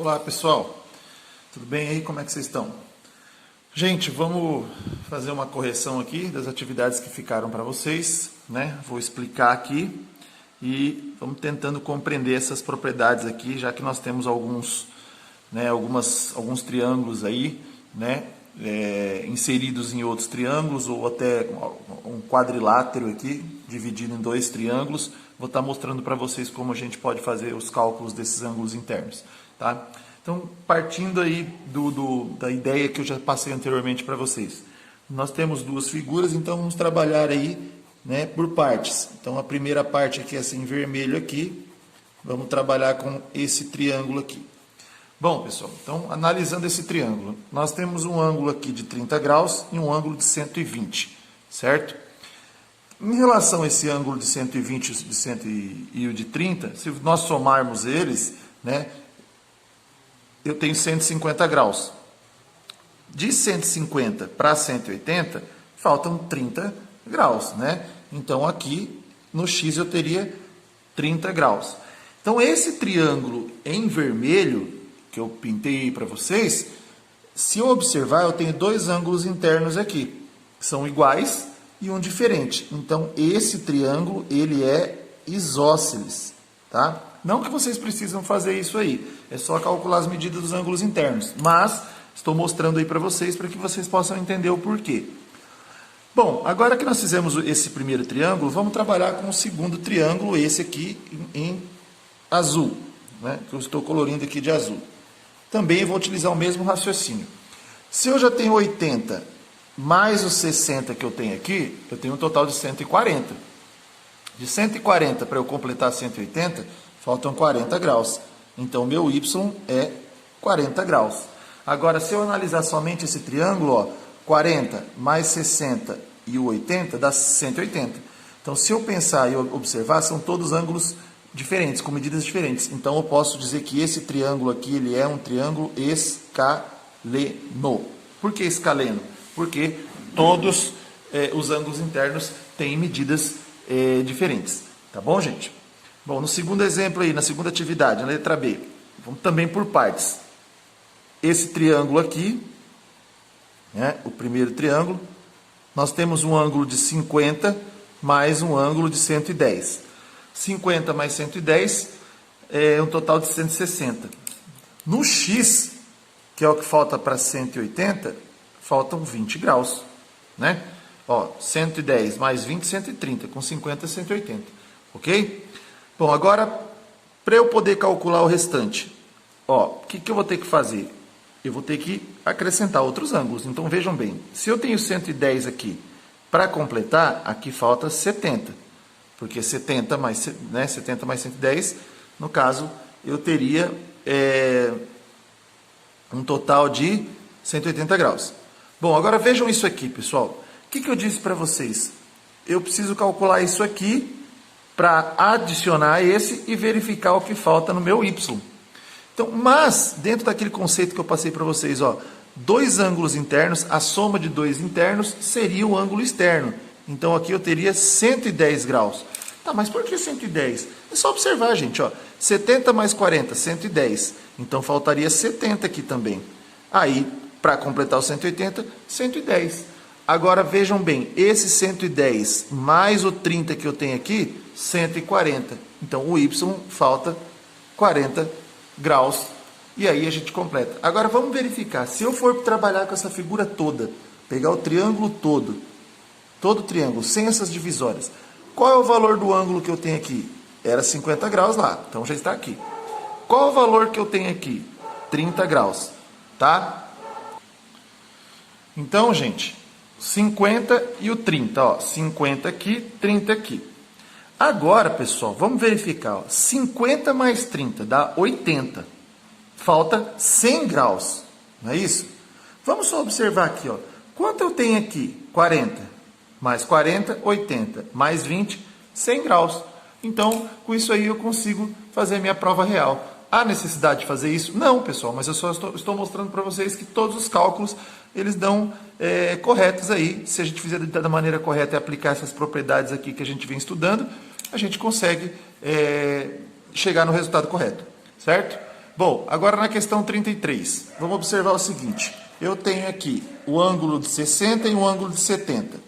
Olá pessoal, tudo bem aí? Como é que vocês estão? Gente, vamos fazer uma correção aqui das atividades que ficaram para vocês, né? Vou explicar aqui e vamos tentando compreender essas propriedades aqui, já que nós temos alguns triângulos aí, né? Inseridos em outros triângulos ou até um quadrilátero aqui, dividido em dois triângulos. Vou estar mostrando para vocês como a gente pode fazer os cálculos desses ângulos internos, tá? Então, partindo aí da ideia que eu já passei anteriormente para vocês. Nós temos duas figuras, então vamos trabalhar aí, né, por partes. Então, a primeira parte aqui, assim, em vermelho aqui, vamos trabalhar com esse triângulo aqui. Bom, pessoal, então, analisando esse triângulo, nós temos um ângulo aqui de 30 graus e um ângulo de 120, certo? Em relação a esse ângulo de 120 e o de 30, se nós somarmos eles, né, eu tenho 150 graus. De 150 para 180, faltam 30 graus, né? Então, aqui no X eu teria 30 graus. Então, esse triângulo em vermelho, que eu pintei para vocês, se eu observar, eu tenho dois ângulos internos aqui, que são iguais e um diferente. Então, esse triângulo, ele é isósceles, tá? Não que vocês precisam fazer isso aí, é só calcular as medidas dos ângulos internos, mas estou mostrando aí para vocês, para que vocês possam entender o porquê. Bom, agora que nós fizemos esse primeiro triângulo, vamos trabalhar com o segundo triângulo, esse aqui em azul, né? Que eu estou colorindo aqui de azul. Também vou utilizar o mesmo raciocínio. Se eu já tenho 80 mais os 60 que eu tenho aqui, eu tenho um total de 140. De 140 para eu completar 180, faltam 40 graus. Então, o meu Y é 40 graus. Agora, se eu analisar somente esse triângulo, ó, 40 mais 60 e o 80 dá 180. Então, se eu pensar e observar, são todos ângulos diferentes, com medidas diferentes. Então, eu posso dizer que esse triângulo aqui, ele é um triângulo escaleno. Por que escaleno? Porque todos os ângulos internos têm medidas diferentes. Tá bom, gente? Bom, no segundo exemplo aí, na segunda atividade, na letra B, vamos também por partes. Esse triângulo aqui, né, o primeiro triângulo, nós temos um ângulo de 50 mais um ângulo de 110. 50 mais 110 é um total de 160. No X, que é o que falta para 180, faltam 20 graus, né? Ó, 110 mais 20, 130, com 50, 180, ok? Bom, agora, para eu poder calcular o restante, ó, o que eu vou ter que fazer? Eu vou ter que acrescentar outros ângulos. Então, vejam bem, se eu tenho 110 aqui, para completar, aqui falta 70, porque 70 mais 110, no caso, eu teria um total de 180 graus. Bom, agora vejam isso aqui, pessoal. O que eu disse para vocês? Eu preciso calcular isso aqui para adicionar esse e verificar o que falta no meu Y. Então, mas, dentro daquele conceito que eu passei para vocês, ó, dois ângulos internos, a soma de dois internos seria o ângulo externo. Então, aqui eu teria 110 graus. Tá, mas por que 110? É só observar, gente, ó. 70 mais 40, 110. Então, faltaria 70 aqui também. Aí, para completar o 180, 110. Agora, vejam bem, esse 110 mais o 30 que eu tenho aqui, 140. Então, o Y falta 40 graus. E aí a gente completa. Agora, vamos verificar. Se eu for trabalhar com essa figura toda, pegar o triângulo todo o triângulo, sem essas divisórias, qual é o valor do ângulo que eu tenho aqui? Era 50 graus lá, então já está aqui. Qual o valor que eu tenho aqui? 30 graus, tá? Então, gente, 50 e o 30, ó, 50 aqui, 30 aqui. Agora, pessoal, vamos verificar, ó, 50 mais 30 dá 80. Falta 100 graus, não é isso? Vamos só observar aqui, ó. Quanto eu tenho aqui? 40. Mais 40, 80. Mais 20, 100 graus. Então, com isso aí eu consigo fazer a minha prova real. Há necessidade de fazer isso? Não, pessoal, mas eu só estou mostrando para vocês que todos os cálculos, eles dão corretos aí. Se a gente fizer da maneira correta e aplicar essas propriedades aqui que a gente vem estudando, a gente consegue chegar no resultado correto, certo? Bom, agora na questão 33, vamos observar o seguinte. Eu tenho aqui o ângulo de 60 e o ângulo de 70.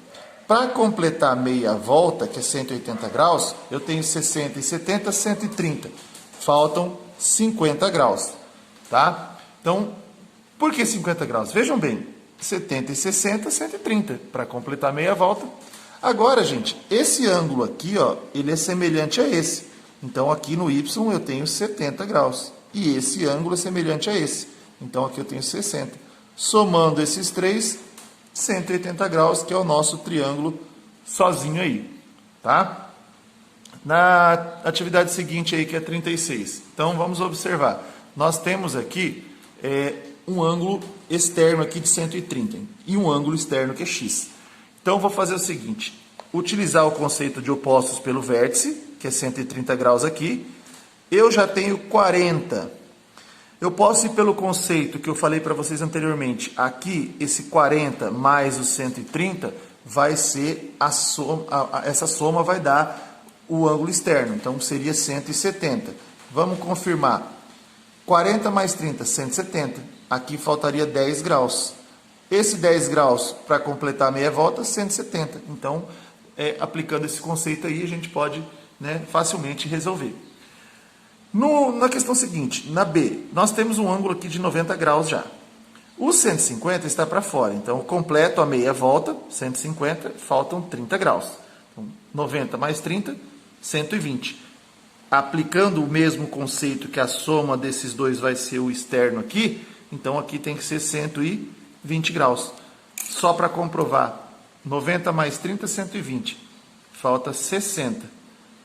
Para completar meia volta, que é 180 graus, eu tenho 60 e 70, 130. Faltam 50 graus, tá? Então, por que 50 graus? Vejam bem, 70 e 60, 130, para completar meia volta. Agora, gente, esse ângulo aqui, ó, ele é semelhante a esse. Então, aqui no Y eu tenho 70 graus. E esse ângulo é semelhante a esse. Então, aqui eu tenho 60. Somando esses três, 180 graus, que é o nosso triângulo sozinho aí, tá? Na atividade seguinte aí, que é 36. Então, vamos observar. Nós temos aqui um ângulo externo aqui de 130 e um ângulo externo que é x. Então, vou fazer o seguinte. Utilizar o conceito de opostos pelo vértice, que é 130 graus aqui. Eu já tenho 40. Eu posso ir pelo conceito que eu falei para vocês anteriormente. Aqui, esse 40 mais o 130 vai ser a soma, essa soma vai dar o ângulo externo. Então, seria 170. Vamos confirmar. 40 mais 30, 170. Aqui faltaria 10 graus. Esse 10 graus, para completar a meia volta, 170. Então, aplicando esse conceito aí, a gente pode, né, facilmente resolver. Na questão seguinte, na B, nós temos um ângulo aqui de 90 graus já. O 150 está para fora, então completo a meia volta, 150, faltam 30 graus. Então, 90 mais 30, 120. Aplicando o mesmo conceito que a soma desses dois vai ser o externo aqui, então aqui tem que ser 120 graus. Só para comprovar, 90 mais 30, 120. Falta 60.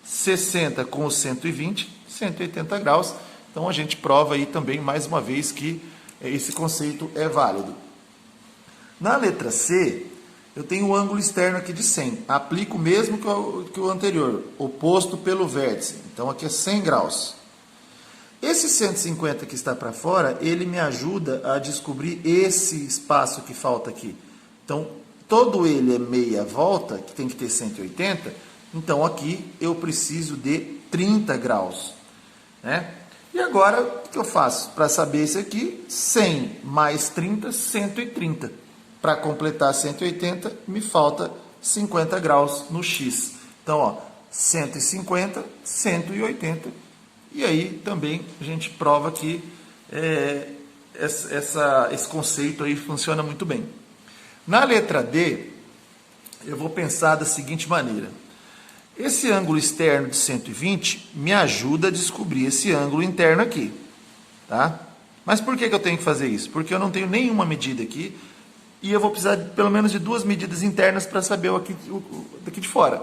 60 com os 120, 180 graus. Então, a gente prova aí também, mais uma vez, que esse conceito é válido. Na letra C, eu tenho um ângulo externo aqui de 100. Aplico o mesmo que o anterior, oposto pelo vértice. Então, aqui é 100 graus. Esse 150 que está para fora, ele me ajuda a descobrir esse espaço que falta aqui. Então, todo ele é meia volta, que tem que ter 180. Então, aqui eu preciso de 30 graus, né? E agora, o que eu faço? Para saber isso aqui, 100 mais 30, 130. Para completar 180, me falta 50 graus no X. Então, ó, 150, 180. E aí, também, a gente prova que esse conceito aí funciona muito bem. Na letra D, eu vou pensar da seguinte maneira. Esse ângulo externo de 120 me ajuda a descobrir esse ângulo interno aqui, tá? Mas por que eu tenho que fazer isso? Porque eu não tenho nenhuma medida aqui e eu vou precisar pelo menos de duas medidas internas para saber o daqui de fora.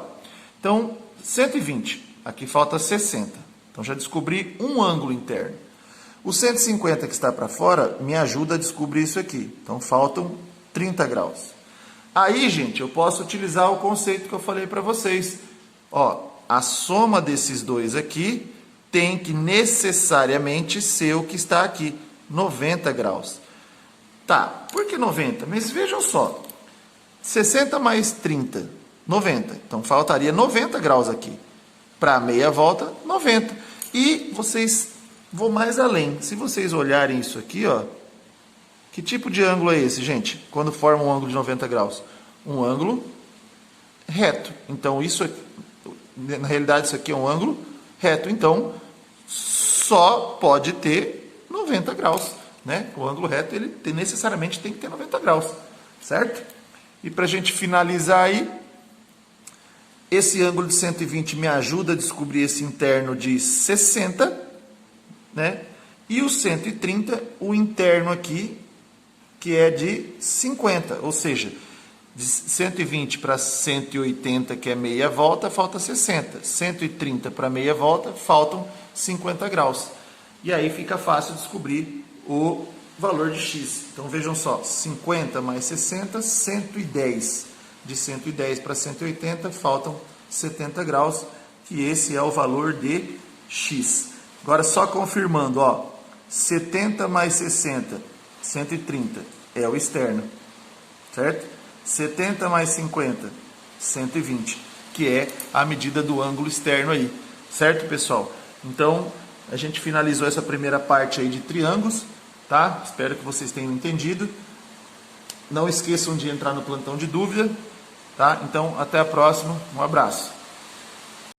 Então, 120, aqui falta 60. Então, já descobri um ângulo interno. O 150 que está para fora me ajuda a descobrir isso aqui. Então, faltam 30 graus. Aí, gente, eu posso utilizar o conceito que eu falei para vocês. Ó, a soma desses dois aqui tem que necessariamente ser o que está aqui, 90 graus. Tá, por que 90? Mas vejam só, 60 mais 30, 90. Então, faltaria 90 graus aqui. Para meia volta, 90. E vou mais além. Se vocês olharem isso aqui, ó, que tipo de ângulo é esse, gente? Quando forma um ângulo de 90 graus? Um ângulo reto. Então, isso aqui, na realidade, isso aqui é um ângulo reto. Então, só pode ter 90 graus, né? O ângulo reto, ele necessariamente tem que ter 90 graus, certo? E para a gente finalizar aí, esse ângulo de 120 me ajuda a descobrir esse interno de 60, né? E o 130, o interno aqui, que é de 50, ou seja, de 120 para 180, que é meia volta, falta 60. 130 para meia volta, faltam 50 graus. E aí fica fácil descobrir o valor de x. Então, vejam só, 50 mais 60, 110. De 110 para 180, faltam 70 graus, que esse é o valor de x. Agora, só confirmando, ó, 70 mais 60, 130, é o externo, certo? 70 mais 50, 120, que é a medida do ângulo externo aí, certo, pessoal? Então, a gente finalizou essa primeira parte aí de triângulos, tá? Espero que vocês tenham entendido. Não esqueçam de entrar no plantão de dúvida, tá? Então, até a próxima. Um abraço.